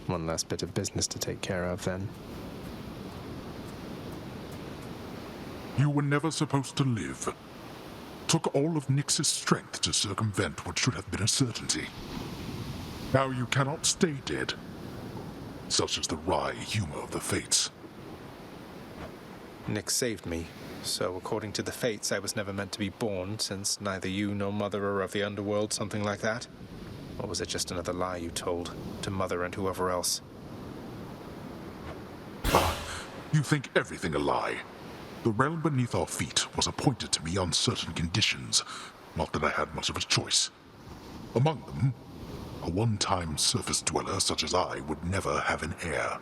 One last bit of business to take care of, then. You were never supposed to live. Took all of Nyx's strength to circumvent what should have been a certainty. Now you cannot stay dead. Such is the wry humor of the fates. Nyx saved me, so according to the fates, I was never meant to be born, since neither you nor Mother are of the underworld, something like that? Or was it just another lie you told to Mother and whoever else? You think everything a lie. The realm beneath our feet was appointed to me on certain conditions, not that I had much of a choice. Among them, a one-time surface dweller such as I would never have an heir.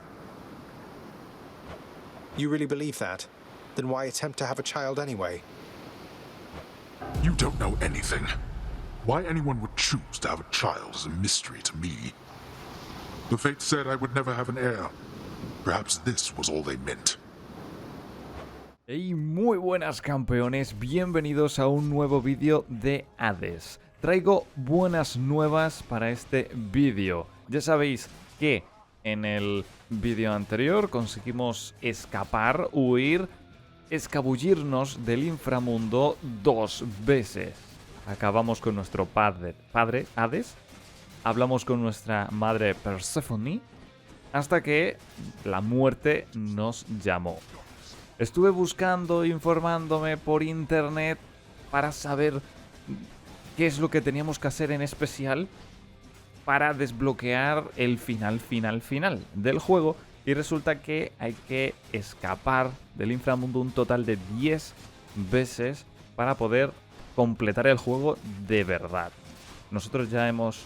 You really believe that? Then why attempt to have a child anyway? You don't know anything. Why anyone would choose to have a child is a mystery to me. The fates said I would never have an heir. Perhaps this was all they meant. Hey, muy buenas campeones, bienvenidos a un nuevo vídeo de Hades. Traigo buenas nuevas para este vídeo. Ya sabéis que en el vídeo anterior conseguimos escapar, huir, escabullirnos del inframundo 2 veces. Acabamos con nuestro padre Hades, hablamos con nuestra madre Persephone, hasta que la muerte nos llamó. Estuve buscando, informándome por internet para saber qué es lo que teníamos que hacer en especial para desbloquear el final del juego. Y resulta que hay que escapar del inframundo un total de 10 veces para poder completar el juego de verdad. Nosotros ya hemos,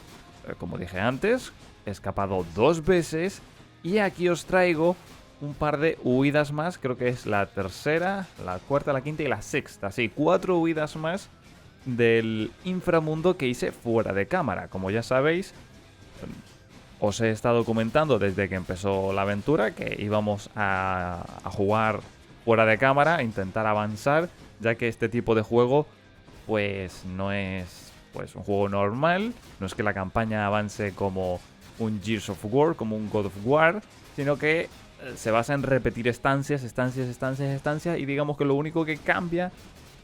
como dije antes, escapado 2 veces. Y aquí os traigo un par de huidas más, creo que es la tercera, la cuarta, la quinta y la sexta. Sí, 4 huidas más del inframundo que hice fuera de cámara. Como ya sabéis, os he estado comentando desde que empezó la aventura que íbamos a jugar fuera de cámara, intentar avanzar, ya que este tipo de juego pues no es pues un juego normal, no es que la campaña avance como un Gears of War, como un God of War, sino que se basa en repetir estancias, y digamos que lo único que cambia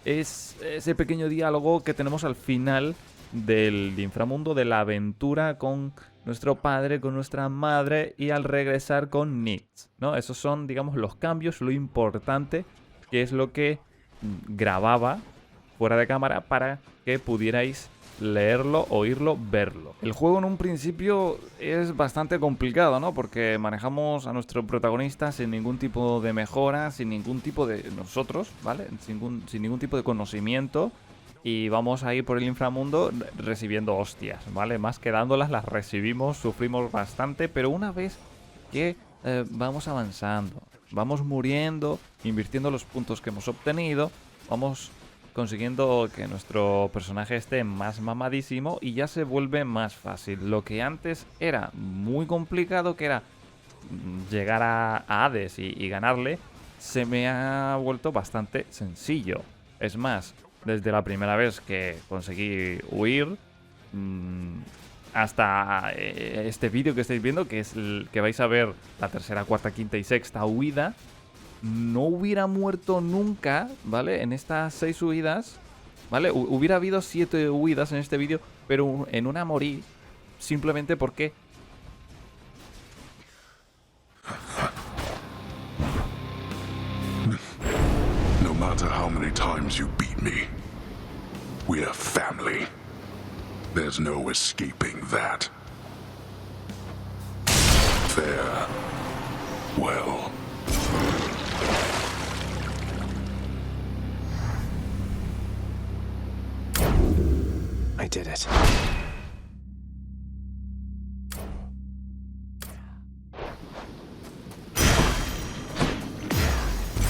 es ese pequeño diálogo que tenemos al final del inframundo, de la aventura con nuestro padre, con nuestra madre y al regresar con Nyx, ¿no? Esos son, digamos, los cambios, lo importante, que es lo que grababa fuera de cámara para que pudierais leerlo, oírlo, verlo. El juego en un principio es bastante complicado, ¿no? Porque manejamos a nuestro protagonista sin ningún tipo de mejora, sin ningún tipo de nosotros, ¿vale? Sin ningún tipo de conocimiento. Y vamos a ir por el inframundo recibiendo hostias, ¿vale? Más que dándolas, las recibimos, sufrimos bastante. Pero una vez que vamos avanzando, vamos muriendo, invirtiendo los puntos que hemos obtenido, vamos consiguiendo que nuestro personaje esté más mamadísimo y ya se vuelve más fácil. Lo que antes era muy complicado, que era llegar a Hades y ganarle, se me ha vuelto bastante sencillo. Es más, desde la primera vez que conseguí huir hasta este vídeo que estáis viendo, que es el que vais a ver, la tercera, cuarta, quinta y sexta huida, no hubiera muerto nunca, ¿vale? En estas 6 huidas, ¿vale? Hubiera habido 7 huidas en este vídeo, pero en una morí simplemente porque No matter how many times you beat me, we're family. There's no escaping that. Farewell. I did it.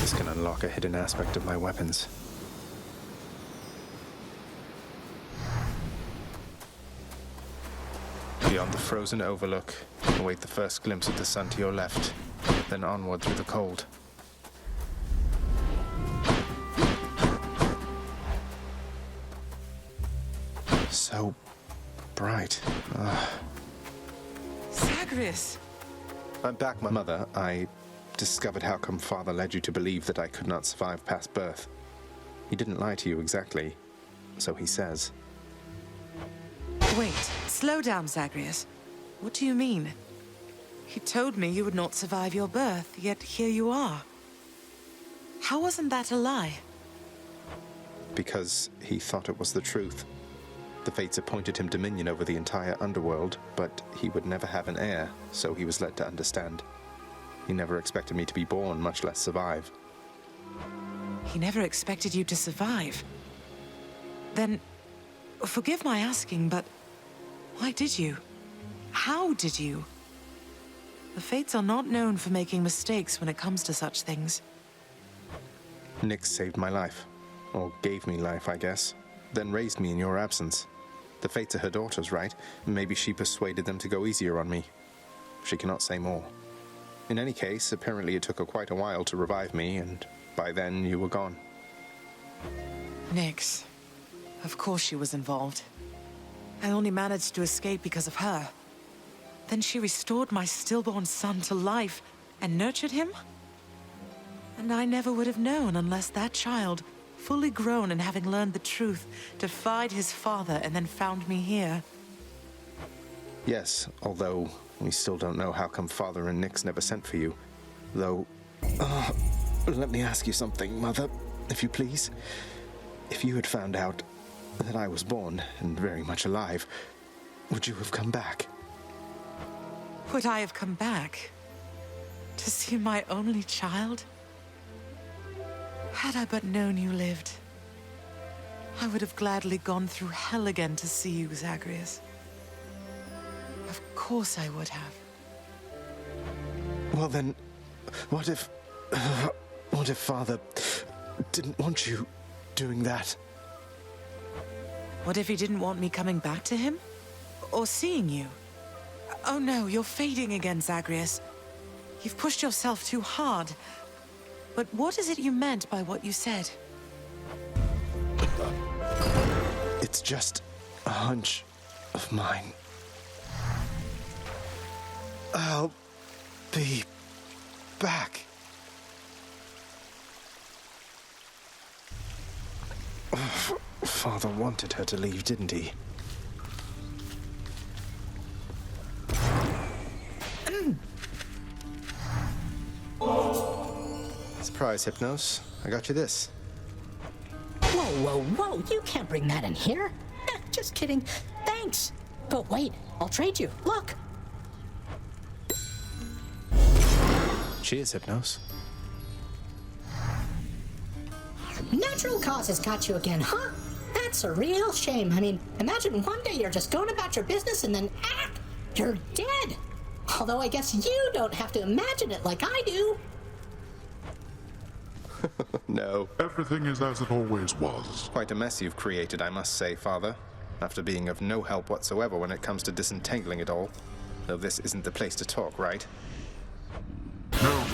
This can unlock a hidden aspect of my weapons. Beyond the frozen overlook, await the first glimpse of the sun to your left, then onward through the cold. So bright. Zagreus! I'm back, Mother. I discovered how come Father led you to believe that I could not survive past birth. He didn't lie to you exactly, so he says. Wait, slow down, Zagreus. What do you mean? He told me you would not survive your birth, yet here you are. How wasn't that a lie? Because he thought it was the truth. The fates appointed him dominion over the entire underworld, but he would never have an heir, so he was led to understand. He never expected me to be born, much less survive. He never expected you to survive. Then, forgive my asking, but why did you? How did you? The fates are not known for making mistakes when it comes to such things. Nyx saved my life. Or gave me life, I guess. Then raised me in your absence. The fates are her daughters, right? Maybe she persuaded them to go easier on me. She cannot say more. In any case, apparently it took her quite a while to revive me, and by then you were gone. Nyx. Of course she was involved. I only managed to escape because of her. Then she restored my stillborn son to life and nurtured him? And I never would have known unless that child, fully grown and having learned the truth, defied his father and then found me here. Yes, although we still don't know how come Father and Nyx never sent for you. Though, let me ask you something, Mother, if you please. If you had found out that I was born and very much alive, would you have come back? Would I have come back? To see my only child? Had I but known you lived, I would have gladly gone through hell again to see you, Zagreus. Of course I would have. Well then, what if Father didn't want you doing that? What if he didn't want me coming back to him? Or seeing you? Oh no, you're fading again, Zagreus. You've pushed yourself too hard. But what is it you meant by what you said? It's just a hunch of mine. I'll be back. Father wanted her to leave, didn't he? Surprise, Hypnos. I got you this. Whoa, whoa, whoa, you can't bring that in here. Just kidding. Thanks. But wait, I'll trade you. Look. Cheers, Hypnos. Natural causes got you again, huh? That's a real shame. I mean, imagine one day you're just going about your business and then, you're dead. Although I guess you don't have to imagine it like I do. No. Everything is as it always was. Quite a mess you've created, I must say, Father. After being of no help whatsoever when it comes to disentangling it all. Though this isn't the place to talk, right? No,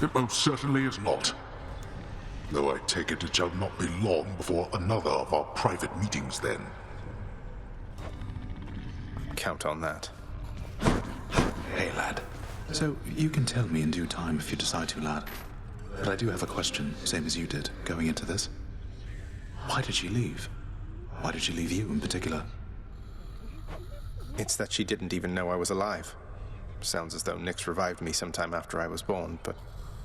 it most certainly is not. Though I take it shall not be long before another of our private meetings then. Count on that. Hey, lad. So, you can tell me in due time if you decide to, lad. But I do have a question, same as you did, going into this. Why did she leave? Why did she leave you in particular? It's that she didn't even know I was alive. Sounds as though Nyx revived me sometime after I was born, but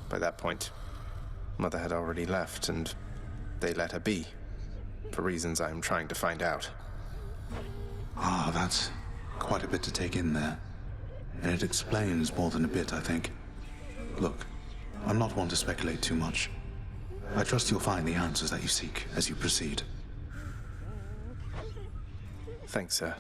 by that point, Mother had already left, and they let her be. For reasons I'm trying to find out. Ah, that's quite a bit to take in there. And it explains more than a bit, I think. Look, I'm not one to speculate too much. I trust you'll find the answers that you seek as you proceed. Thanks, sir.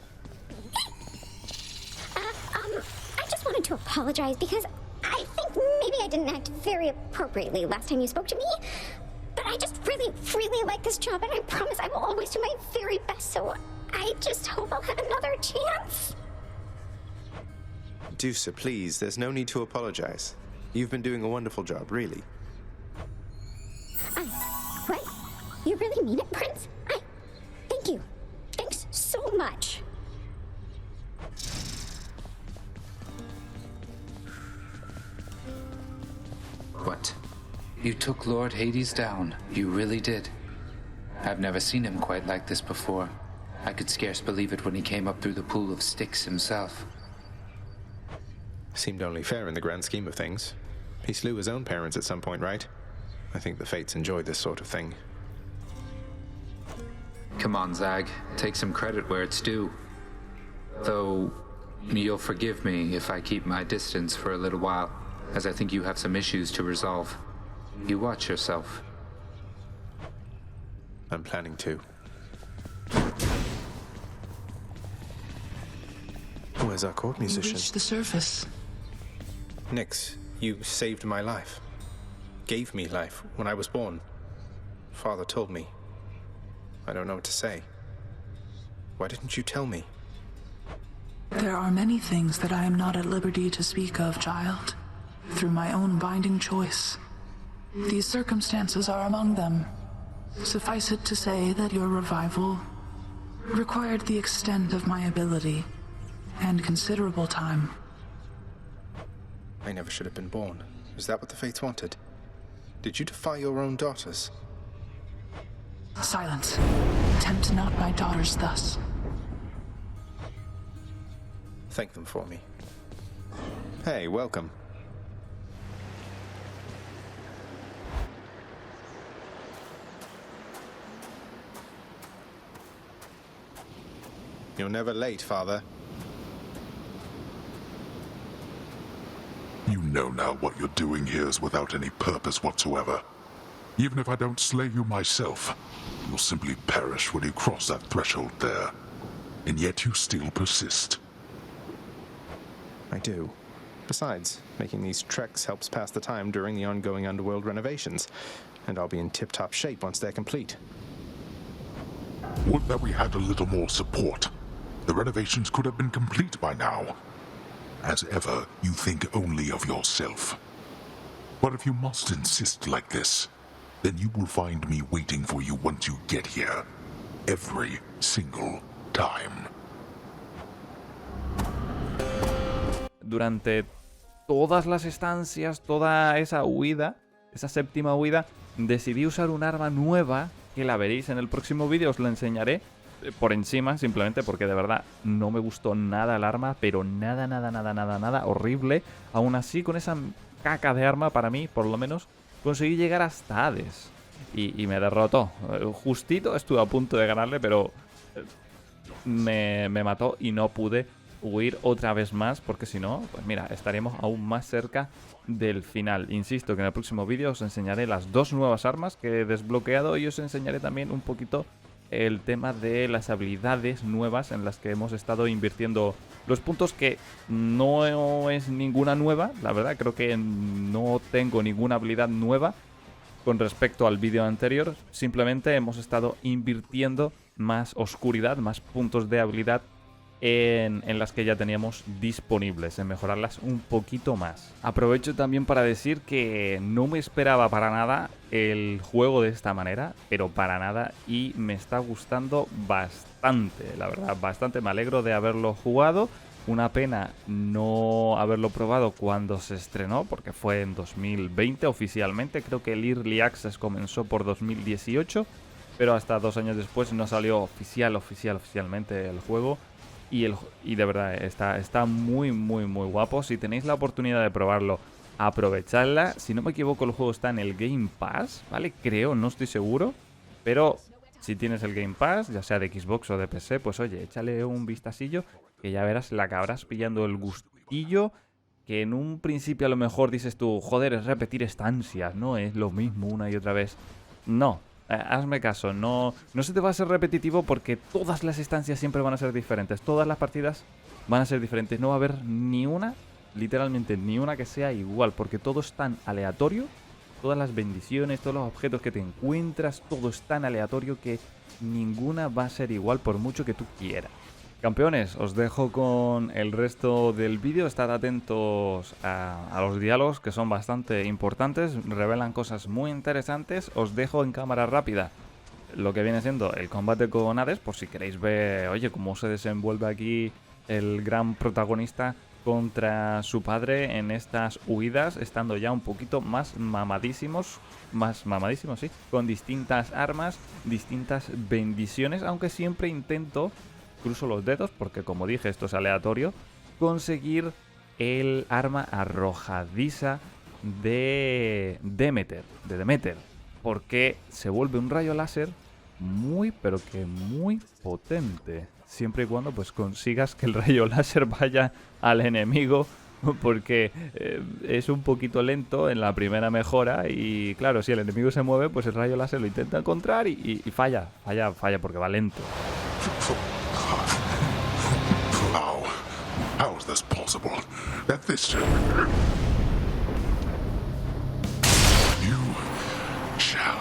I just wanted to apologize because I think maybe I didn't act very appropriately last time you spoke to me. But I just really, really like this job, and I promise I will always do my very best, so I just hope I'll have another chance. Do so, please. There's no need to apologize. You've been doing a wonderful job, really. What? You really mean it, Prince? Thank you. Thanks so much. You took Lord Hades down. You really did. I've never seen him quite like this before. I could scarce believe it when he came up through the pool of sticks himself. Seemed only fair in the grand scheme of things. He slew his own parents at some point, right? I think the Fates enjoy this sort of thing. Come on, Zag. Take some credit where it's due. Though, you'll forgive me if I keep my distance for a little while, as I think you have some issues to resolve. You watch yourself. I'm planning to. Where's our court musician? Reach the surface. Nix, you saved my life. Gave me life when I was born. Father told me. I don't know what to say. Why didn't you tell me? There are many things that I am not at liberty to speak of, child, through my own binding choice. These circumstances are among them. Suffice it to say that your revival required the extent of my ability and considerable time. I never should have been born. Is that what the Fates wanted? Did you defy your own daughters? Silence. Tempt not my daughters thus. Thank them for me. Hey, welcome. You're never late, Father. You know now what you're doing here is without any purpose whatsoever. Even if I don't slay you myself, you'll simply perish when you cross that threshold there. And yet you still persist. I do. Besides, making these treks helps pass the time during the ongoing underworld renovations, and I'll be in tip-top shape once they're complete. Would that we had a little more support. The renovations could have been complete by now. As ever, you think only of yourself. But if you must insist like this, then you will find me waiting for you once you get here. Every single time. Durante todas las estancias, toda esa huida, esa séptima huida, decidí usar un arma nueva que la veréis en el próximo vídeo, os la enseñaré por encima, simplemente porque de verdad no me gustó nada el arma, pero nada, horrible. Aún así, con esa caca de arma, para mí, por lo menos, conseguí llegar hasta Hades y me derrotó. Justito estuve a punto de ganarle, pero me mató y no pude huir otra vez más, porque si no, pues mira, estaríamos aún más cerca del final. Insisto que en el próximo vídeo os enseñaré las dos nuevas armas que he desbloqueado y os enseñaré también un poquito el tema de las habilidades nuevas en las que hemos estado invirtiendo los puntos, que no es ninguna nueva, la verdad. Creo que no tengo ninguna habilidad nueva con respecto al vídeo anterior. Simplemente hemos estado invirtiendo más oscuridad, más puntos de habilidad en las que ya teníamos disponibles, en mejorarlas un poquito más. Aprovecho también para decir que no me esperaba para nada el juego de esta manera, pero para nada, y me está gustando bastante, la verdad, bastante. Me alegro de haberlo jugado. Una pena no haberlo probado cuando se estrenó, porque fue en 2020 oficialmente. Creo que el Early Access comenzó por 2018, pero hasta 2 años después no salió oficialmente el juego. Y de verdad está muy guapo. Si tenéis la oportunidad de probarlo, aprovechadla. Si no me equivoco, el juego está en el Game Pass, ¿vale? Creo, no estoy seguro. Pero si tienes el Game Pass, ya sea de Xbox o de PC, pues oye, échale un vistacillo, que ya verás, la acabarás pillando el gustillo. Que en un principio a lo mejor dices tú, joder, es repetir estancias, no es lo mismo una y otra vez. No. Hazme caso, no se te va a ser repetitivo, porque todas las estancias siempre van a ser diferentes. Todas las partidas van a ser diferentes. No va a haber ni una, literalmente ni una que sea igual, porque todo es tan aleatorio. Todas las bendiciones, todos los objetos que te encuentras, todo es tan aleatorio que ninguna va a ser igual por mucho que tú quieras. Campeones, os dejo con el resto del vídeo. Estad atentos a los diálogos, que son bastante importantes, revelan cosas muy interesantes. Os dejo en cámara rápida lo que viene siendo el combate con Hades, por si queréis ver, oye, cómo se desenvuelve aquí el gran protagonista contra su padre en estas huidas, estando ya un poquito más mamadísimos, sí, con distintas armas, distintas bendiciones, aunque siempre intento, cruzo los dedos, porque como dije, esto es aleatorio, conseguir el arma arrojadiza de Demeter, porque se vuelve un rayo láser muy, pero que muy potente. Siempre y cuando pues consigas que el rayo láser vaya al enemigo, porque es un poquito lento en la primera mejora y claro, si el enemigo se mueve, pues el rayo láser lo intenta encontrar y falla porque va lento. How is this possible? That this... You shall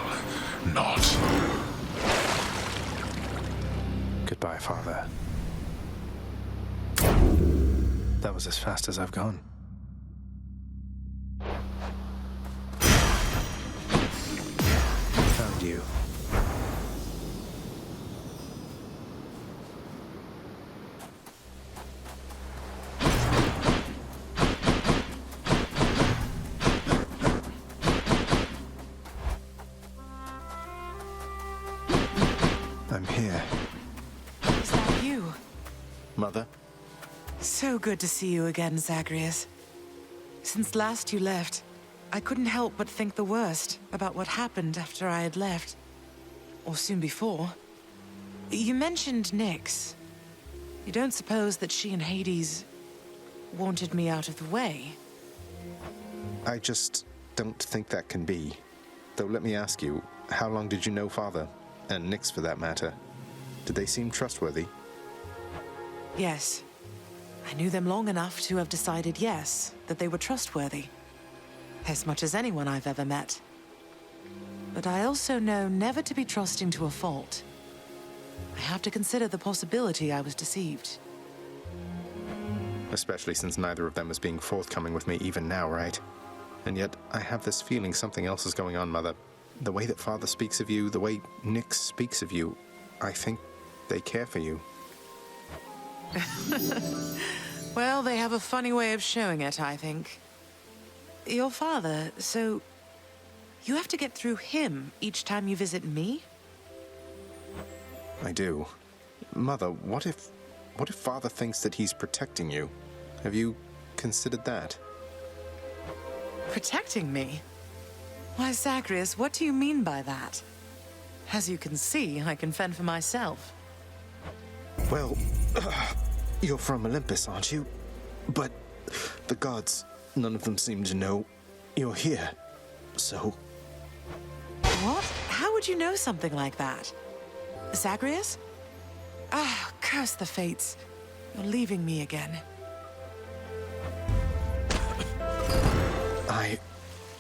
not. Goodbye, Father. That was as fast as I've gone. Found you. I'm here. Is that you? Mother? So good to see you again, Zagreus. Since last you left, I couldn't help but think the worst about what happened after I had left. Or soon before. You mentioned Nyx. You don't suppose that she and Hades wanted me out of the way? I just don't think that can be. Though let me ask you, how long did you know Father? And Nyx for that matter. Did they seem trustworthy? Yes. I knew them long enough to have decided yes, that they were trustworthy. As much as anyone I've ever met. But I also know never to be trusting to a fault. I have to consider the possibility I was deceived. Especially since neither of them is being forthcoming with me even now, right? And yet, I have this feeling something else is going on, Mother. The way that Father speaks of you, the way Nyx speaks of you, I think they care for you. Well, they have a funny way of showing it, I think. Your father, so... you have to get through him each time you visit me? I do. Mother, what if Father thinks that he's protecting you? Have you considered that? Protecting me? Why, Zagreus, what do you mean by that? As you can see, I can fend for myself. Well, you're from Olympus, aren't you? But the gods, none of them seem to know you're here. So... What? How would you know something like that? Zagreus? Ah, curse the fates. You're leaving me again.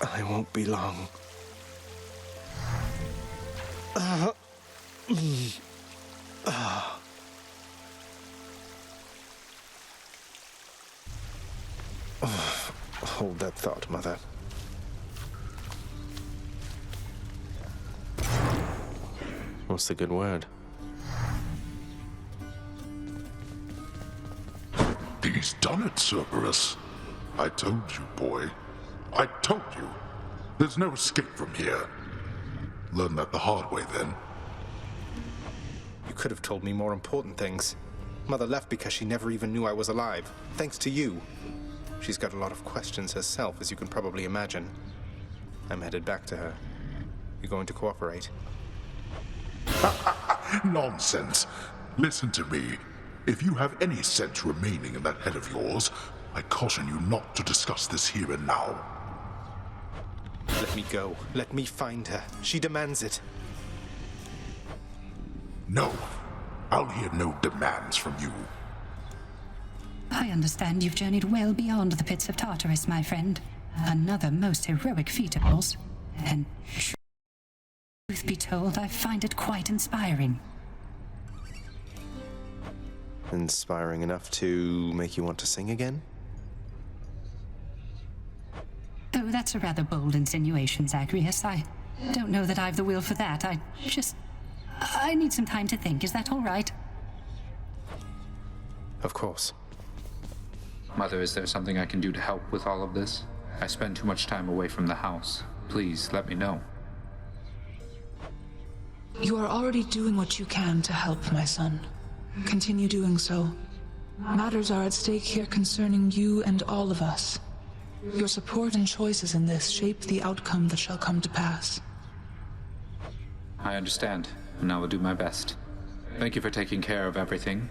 I won't be long. Hold that thought, Mother. What's the good word? He's done it, Cerberus. I told you, boy. I told you. There's no escape from here. Learn that the hard way, then. You could have told me more important things. Mother left because she never even knew I was alive, thanks to you. She's got a lot of questions herself, as you can probably imagine. I'm headed back to her. You going to cooperate? Nonsense. Listen to me. If you have any sense remaining in that head of yours, I caution you not to discuss this here and now. Let me go. Let me find her. She demands it. No. I'll hear no demands from you. I understand you've journeyed well beyond the pits of Tartarus, my friend. Another most heroic feat of yours. And truth be told, I find it quite inspiring. Inspiring enough to make you want to sing again? Oh, that's a rather bold insinuation, Zagreus. I don't know that I've the will for that. I need some time to think. Is that all right? Of course. Mother, is there something I can do to help with all of this? I spend too much time away from the house. Please, let me know. You are already doing what you can to help, my son. Continue doing so. Matters are at stake here concerning you and all of us. Your support and choices in this shape the outcome that shall come to pass. I understand, and I will do my best. Thank you for taking care of everything.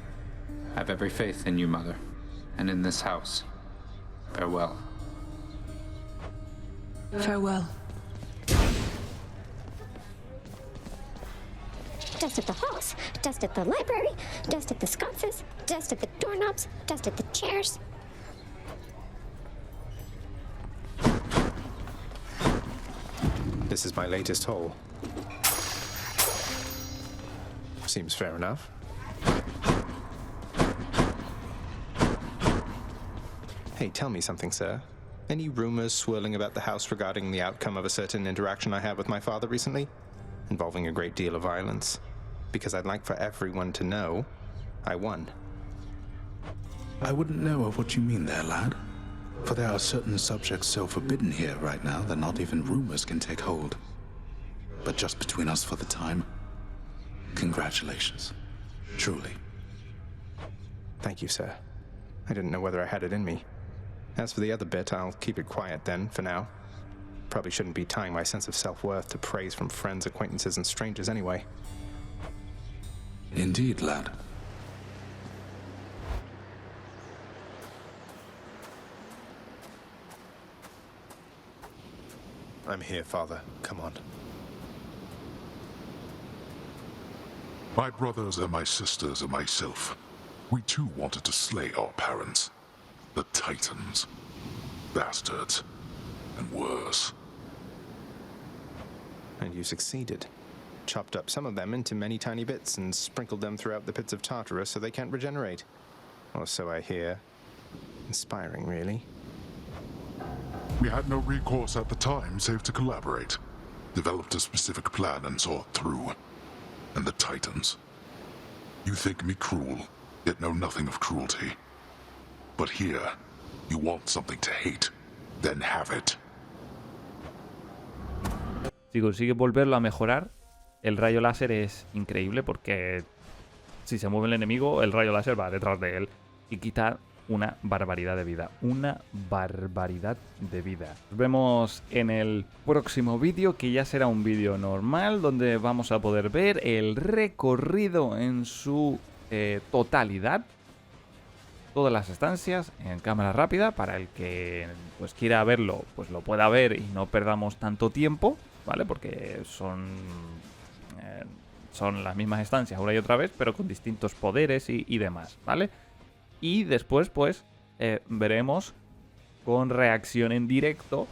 I have every faith in you, Mother, and in this house. Farewell. Farewell. Dust at the halls, dust at the library, dust at the sconces, dust at the doorknobs, dust at the chairs. This is my latest haul. Seems fair enough. Hey, tell me something, sir. Any rumors swirling about the house regarding the outcome of a certain interaction I had with my father recently? Involving a great deal of violence. Because I'd like for everyone to know I won. I wouldn't know of what you mean there, lad. For there are certain subjects so forbidden here right now that not even rumors can take hold. But just between us for the time, congratulations. Truly. Thank you, sir. I didn't know whether I had it in me. As for the other bit, I'll keep it quiet then, for now. Probably shouldn't be tying my sense of self-worth to praise from friends, acquaintances, and strangers anyway. Indeed, lad. I'm here, Father. Come on. My brothers and my sisters and myself, we too wanted to slay our parents. The Titans. Bastards. And worse. And you succeeded. Chopped up some of them into many tiny bits and sprinkled them throughout the pits of Tartarus so they can't regenerate. Or so I hear. Inspiring, really. We had no recourse at the time save to collaborate. Developed a specific plan and saw it through. And the Titans. You think me cruel, yet know nothing of cruelty. But here, you want something to hate, then have it. Si consigue volverlo a mejorar, el rayo láser es increíble porque si se mueve el enemigo, el rayo láser va detrás de él y quita una barbaridad de vida. Una barbaridad de vida. Nos vemos en el próximo vídeo, que ya será un vídeo normal, donde vamos a poder ver el recorrido en su totalidad. Todas las estancias en cámara rápida, para el que pues quiera verlo, pues lo pueda ver y no perdamos tanto tiempo, ¿vale? Porque son las mismas estancias una y otra vez, pero con distintos poderes y demás, ¿vale? Y después, pues, veremos con reacción en directo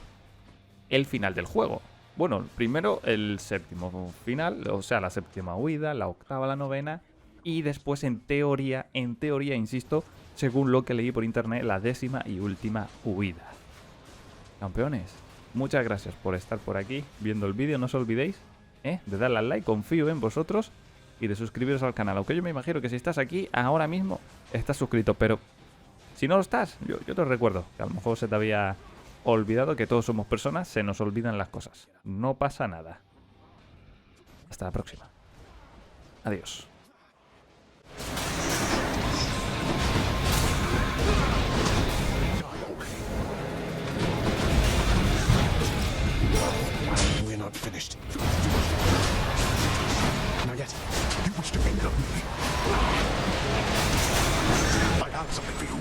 el final del juego. Bueno, primero el séptimo final, o sea, la séptima huida, la octava, la novena, y después en teoría, insisto, según lo que leí por internet, la 10ª y última huida. Campeones, muchas gracias por estar por aquí viendo el vídeo. No os olvidéis de darle al like, confío en vosotros, y de suscribiros al canal. Aunque yo me imagino que si estás aquí ahora mismo estás suscrito, pero si no lo estás, yo te recuerdo que a lo mejor se te había olvidado que todos somos personas, se nos olvidan las cosas. No pasa nada. Hasta la próxima. Adiós. We're not finished. Not yet. You wish to end me. I have something for you.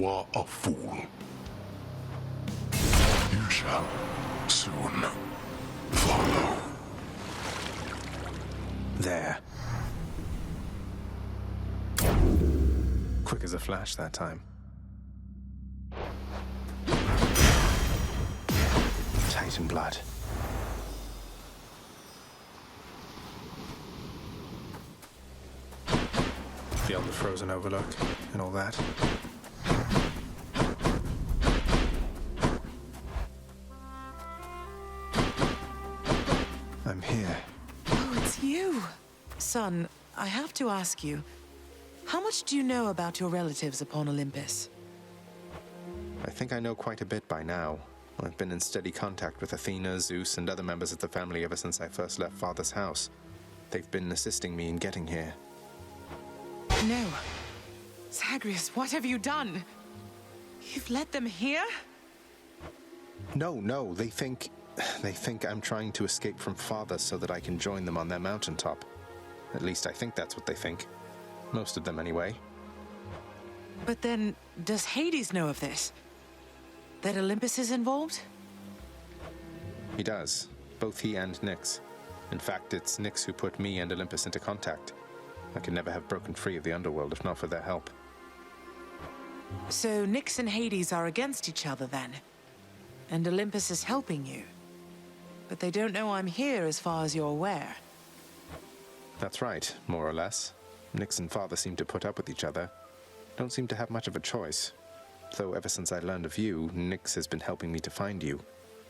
are a fool. You shall soon follow. There. Quick as a flash that time. Titan blood. Beyond the frozen overlook and all that. I'm here. Oh, it's you. Son, I have to ask you, how much do you know about your relatives upon Olympus? I think I know quite a bit by now. I've been in steady contact with Athena, Zeus, and other members of the family ever since I first left Father's house. They've been assisting me in getting here. No. Zagreus, what have you done? You've let them here? No, they think I'm trying to escape from Father so that I can join them on their mountaintop. At least I think that's what they think. Most of them, anyway. But then, does Hades know of this? That Olympus is involved? He does. Both he and Nyx. In fact, it's Nyx who put me and Olympus into contact. I could never have broken free of the underworld if not for their help. So Nyx and Hades are against each other then? And Olympus is helping you? But they don't know I'm here as far as you're aware. That's right, more or less. Nyx and Father seem to put up with each other. Don't seem to have much of a choice. Though ever since I learned of you, Nyx has been helping me to find you,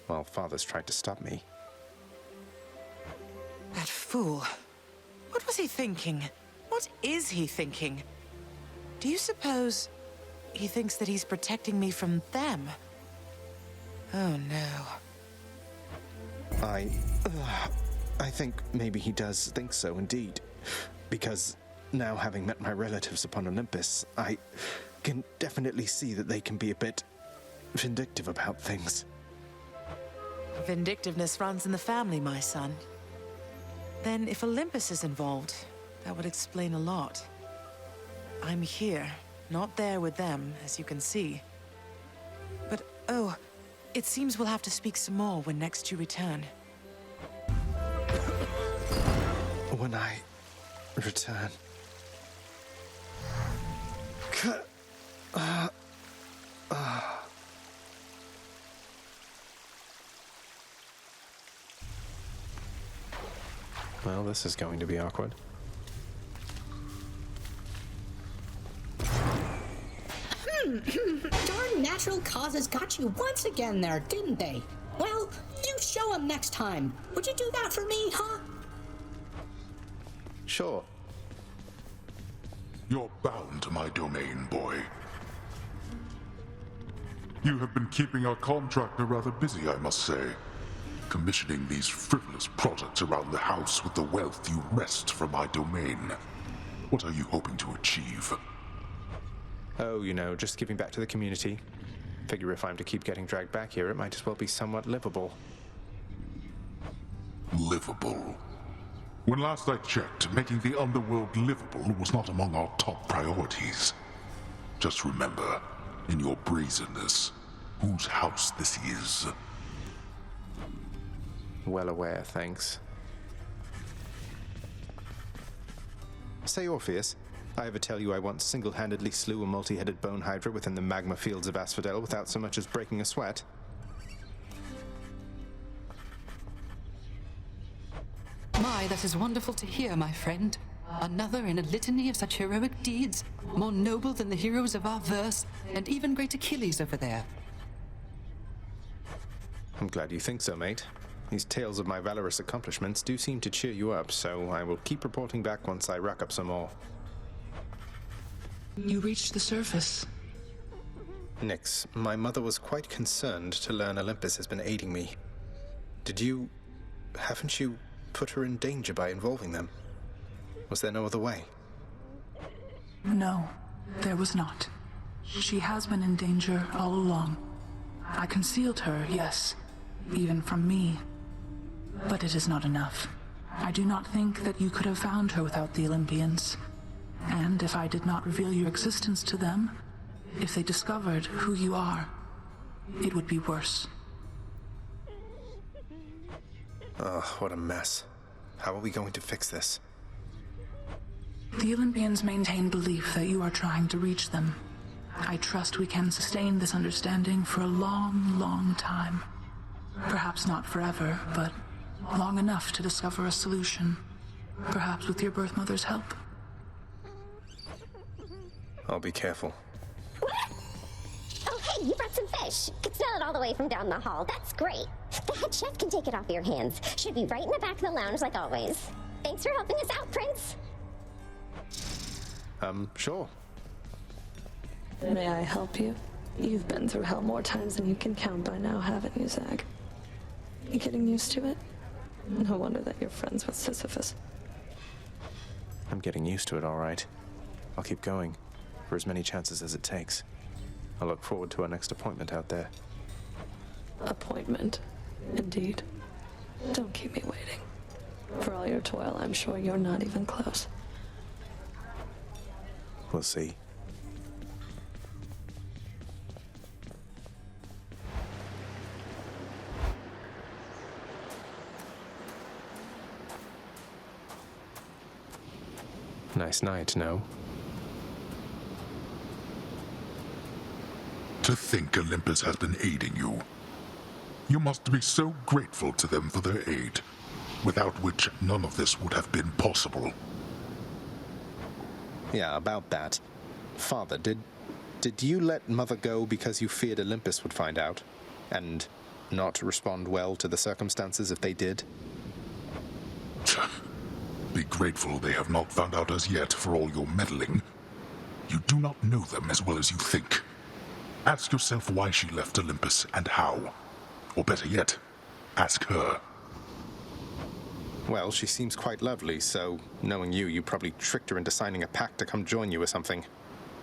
while Father's tried to stop me. That fool. What was he thinking? What is he thinking? Do you suppose he thinks that he's protecting me from them? Oh no. I think maybe he does think so indeed. Because now having met my relatives upon Olympus, I can definitely see that they can be a bit vindictive about things. Vindictiveness runs in the family, my son. Then if Olympus is involved, that would explain a lot. I'm here, not there with them, as you can see. But, oh, it seems we'll have to speak some more when next you return. When I return... Well, this is going to be awkward. Darn natural causes got you once again there, didn't they? Well, you show them next time. Would you do that for me, huh? Sure. You're bound to my domain, boy. You have been keeping our contractor rather busy, I must say. Commissioning these frivolous projects around the house with the wealth you wrest from my domain. What are you hoping to achieve? Oh, you know, just giving back to the community. Figure if I'm to keep getting dragged back here, it might as well be somewhat livable. Livable? When last I checked, making the underworld livable was not among our top priorities. Just remember, in your brazenness, whose house this is. Well aware, thanks. Say, Orpheus, I ever tell you I once single-handedly slew a multi-headed bone hydra within the magma fields of Asphodel without so much as breaking a sweat? My, that is wonderful to hear, my friend. Another in a litany of such heroic deeds, more noble than the heroes of our verse, and even great Achilles over there. I'm glad you think so, mate. These tales of my valorous accomplishments do seem to cheer you up, so I will keep reporting back once I rack up some more. You reached the surface. Nyx, my mother was quite concerned to learn Olympus has been aiding me. Haven't you put her in danger by involving them? Was there no other way? No, there was not. She has been in danger all along. I concealed her, yes, even from me. But it is not enough. I do not think that you could have found her without the Olympians. And if I did not reveal your existence to them, If they discovered who you are, it would be worse. Ugh, what a mess. How are we going to fix this? The Olympians maintain belief that you are trying to reach them. I trust we can sustain this understanding for a long, long time. Perhaps not forever, but long enough to discover a solution. Perhaps with your birth mother's help. I'll be careful. Oh, hey, you brought some fish. Could smell it all the way from down the hall. That's great. The head chef can take it off your hands. Should be right in the back of the lounge like always. Thanks for helping us out, Prince. Sure. May I help you? You've been through hell more times than you can count by now, haven't you, Zach? You getting used to it? No wonder that you're friends with Sisyphus. I'm getting used to it, all right. I'll keep going, for as many chances as it takes. I look forward to our next appointment out there. Appointment, indeed. Don't keep me waiting. For all your toil, I'm sure you're not even close. We'll see. Nice night, no? To think Olympus has been aiding you. You must be so grateful to them for their aid, without which none of this would have been possible. Yeah, about that. Father, did you let Mother go because you feared Olympus would find out? And not respond well to the circumstances if they did? Be grateful they have not found out as yet for all your meddling. You do not know them as well as you think. Ask yourself why she left Olympus and how. Or better yet, ask her. Well, she seems quite lovely, so knowing you probably tricked her into signing a pact to come join you or something.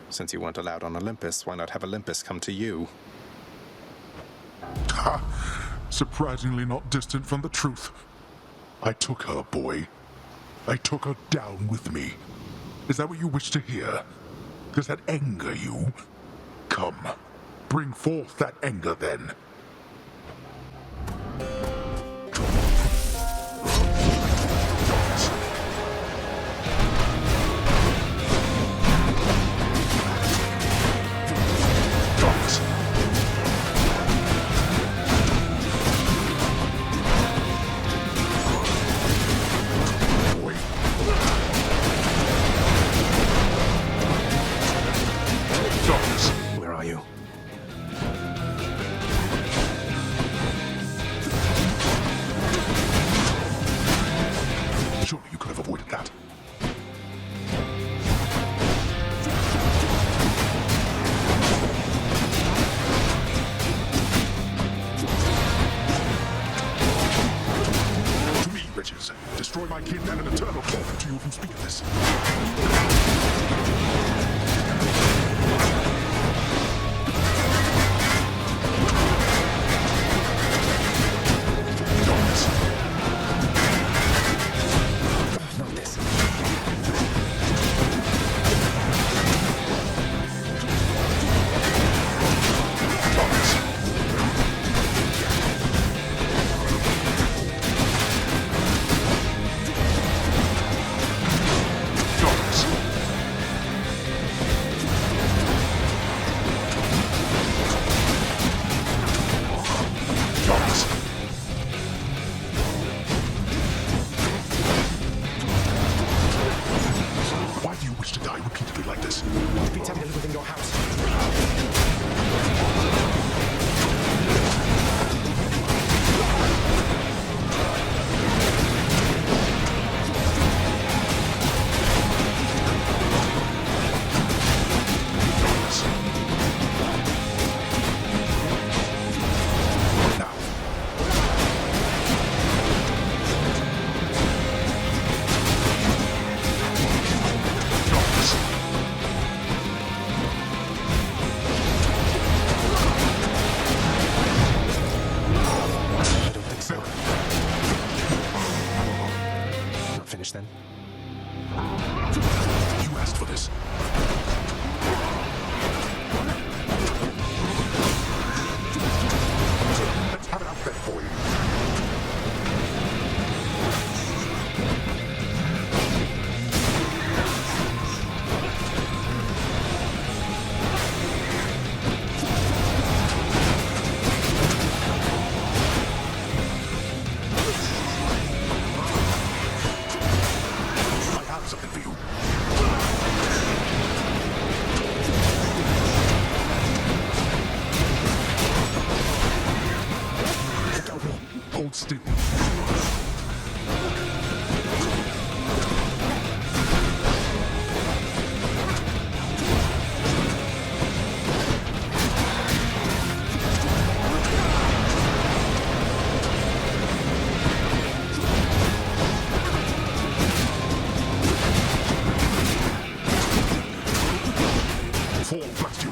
Since you weren't allowed on Olympus, why not have Olympus come to you? Ha! Surprisingly not distant from the truth. I took her, boy. I took her down with me. Is that what you wish to hear? Does that anger you? Come, bring forth that anger then. Where are you? Surely you could have avoided that. To me, wretches, destroy my kin and an eternal torment to you who speak of this. Not this. Hold still. Fall, blast you.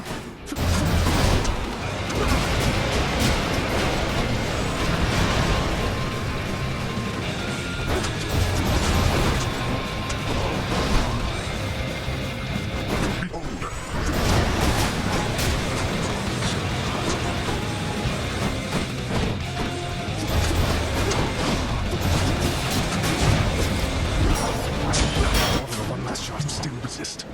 One last shot, still resist.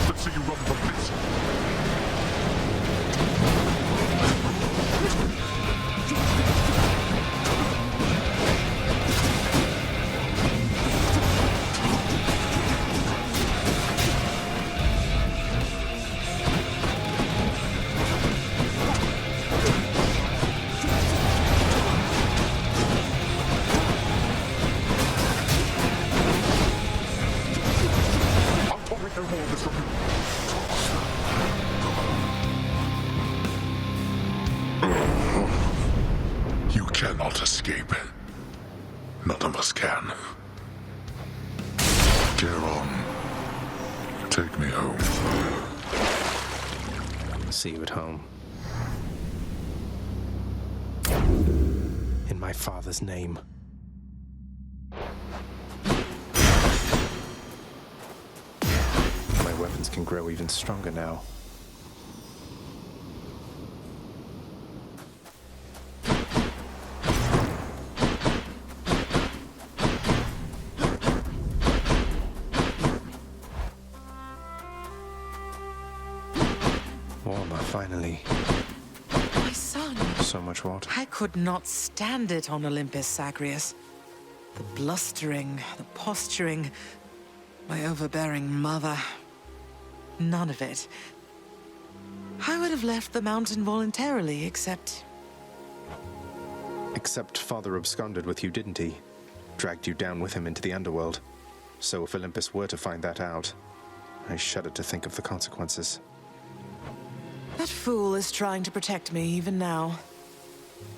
Let's see you run from this. I'll tolerate no more of this from you. You cannot escape. None of us can. Get on. Take me home. See you at home. In my father's name. My weapons can grow even stronger now. Warmer, finally. My son. So much water. I could not stand it on Olympus, Zagreus. The blustering, the posturing, my overbearing mother. None of it. I would have left the mountain voluntarily, except... Except Father absconded with you, didn't he? Dragged you down with him into the underworld. So if Olympus were to find that out, I shudder to think of the consequences. That fool is trying to protect me even now.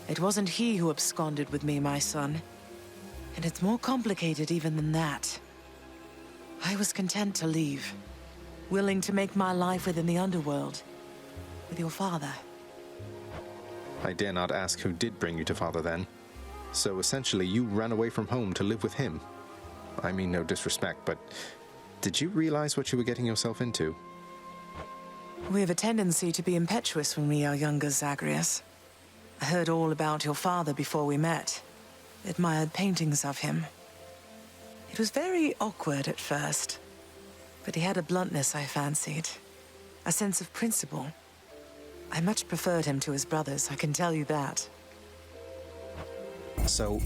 It wasn't he who absconded with me, my son. And it's more complicated even than that. I was content to leave, willing to make my life within the underworld, with your father. I dare not ask who did bring you to Father then. So essentially you ran away from home to live with him. I mean no disrespect, but did you realize what you were getting yourself into? We have a tendency to be impetuous when we are younger, Zagreus. I heard all about your father before we met. Admired paintings of him. It was very awkward at first, but he had a bluntness I fancied. A sense of principle. I much preferred him to his brothers, I can tell you that. So,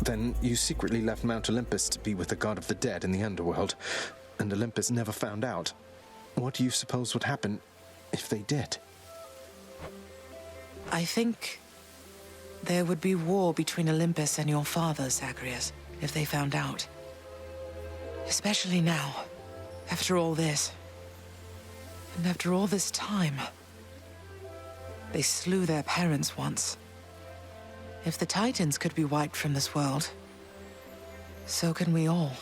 then you secretly left Mount Olympus to be with the god of the dead in the underworld, and Olympus never found out. What do you suppose would happen if they did? I think there would be war between Olympus and your father, Zagreus, if they found out. Especially now, after all this. And after all this time. They slew their parents once. If the Titans could be wiped from this world, so can we all.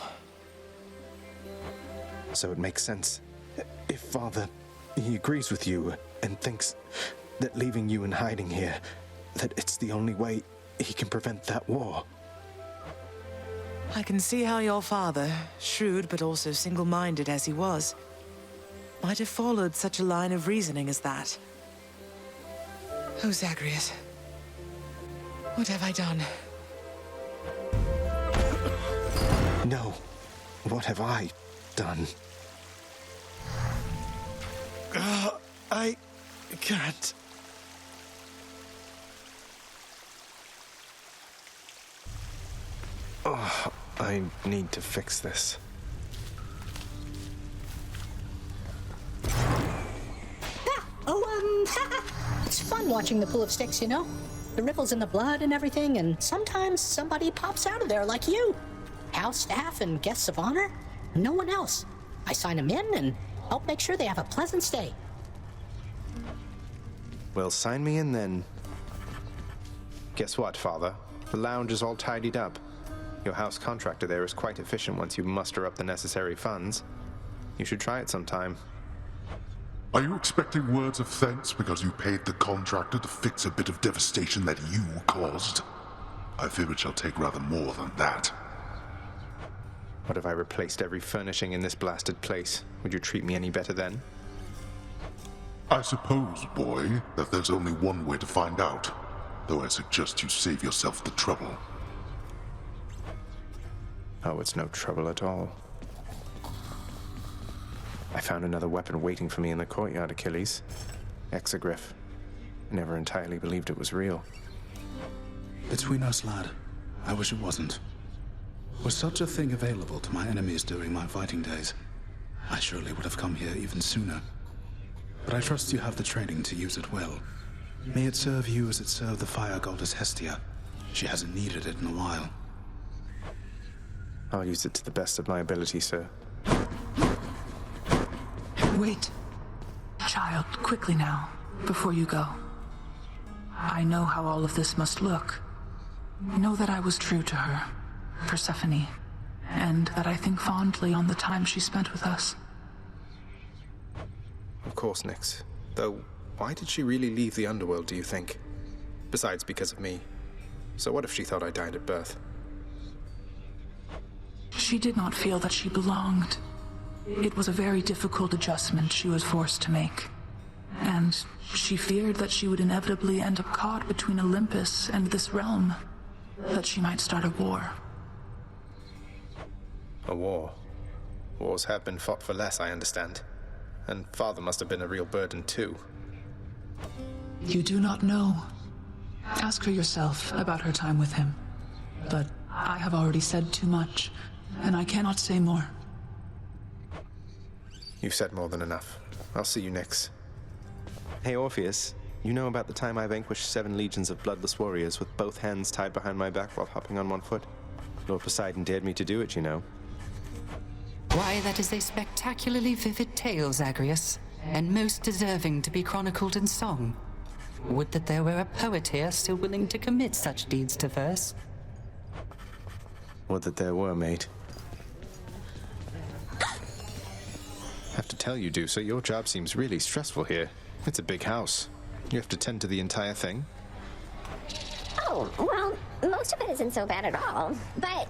So it makes sense. If Father, he agrees with you and thinks that leaving you in hiding here, that it's the only way he can prevent that war. I can see how your father, shrewd but also single-minded as he was, might have followed such a line of reasoning as that. Oh, Zagreus. What have I done? No. What have I done? I can't. Oh, I need to fix this. It's fun watching the pool of sticks, you know? The ripples in the blood and everything, and sometimes somebody pops out of there like you. House staff and guests of honor, no one else. I sign them in and help make sure they have a pleasant stay. Well, sign me in then. Guess what, Father? The lounge is all tidied up. Your house contractor there is quite efficient once you muster up the necessary funds. You should try it sometime. Are you expecting words of thanks because you paid the contractor to fix a bit of devastation that you caused? I fear it shall take rather more than that. What if I replaced every furnishing in this blasted place? Would you treat me any better then? I suppose, boy, that there's only one way to find out, though I suggest you save yourself the trouble. Oh, it's no trouble at all. I found another weapon waiting for me in the courtyard, Achilles. Exogryph. I never entirely believed it was real. Between us, lad, I wish it wasn't. Was such a thing available to my enemies during my fighting days, I surely would have come here even sooner. But I trust you have the training to use it well. May it serve you as it served the fire goddess Hestia. She hasn't needed it in a while. I'll use it to the best of my ability, sir. Wait. Child, quickly now, before you go. I know how all of this must look. Know that I was true to her, Persephone, and that I think fondly on the time she spent with us. Of course, Nyx. Though, why did she really leave the underworld, do you think? Besides, because of me. So what if she thought I died at birth? She did not feel that she belonged. It was a very difficult adjustment she was forced to make. And she feared that she would inevitably end up caught between Olympus and this realm. That she might start a war. A war? Wars have been fought for less, I understand. And Father must have been a real burden, too. You do not know. Ask her yourself about her time with him. But I have already said too much, and I cannot say more. You've said more than enough. I'll see you, Nyx. Hey, Orpheus. You know about the time I vanquished 7 legions of bloodless warriors with both hands tied behind my back while hopping on one foot? Lord Poseidon dared me to do it, you know. Why, that is a spectacularly vivid tale, Zagreus, and most deserving to be chronicled in song. Would that there were a poet here still willing to commit such deeds to verse. Would that there were, mate. Have to tell you, Deucer, your job seems really stressful here. It's a big house. You have to tend to the entire thing. Oh, well, most of it isn't so bad at all. But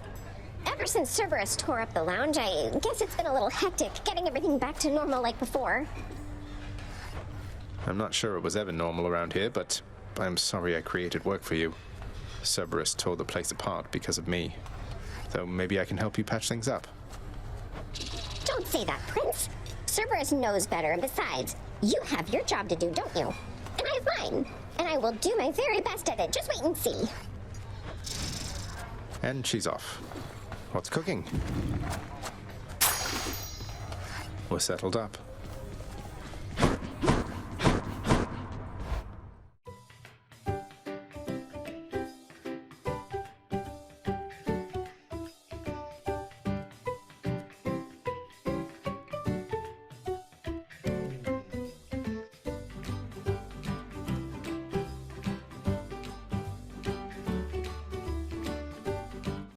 ever since Cerberus tore up the lounge, I guess it's been a little hectic getting everything back to normal like before. I'm not sure it was ever normal around here, but I'm sorry I created work for you. Cerberus tore the place apart because of me. Though maybe I can help you patch things up. Don't say that, Prince. Cerberus knows better, and besides, you have your job to do, don't you? And I have mine. And I will do my very best at it. Just wait and see. And she's off. What's cooking? We're settled up.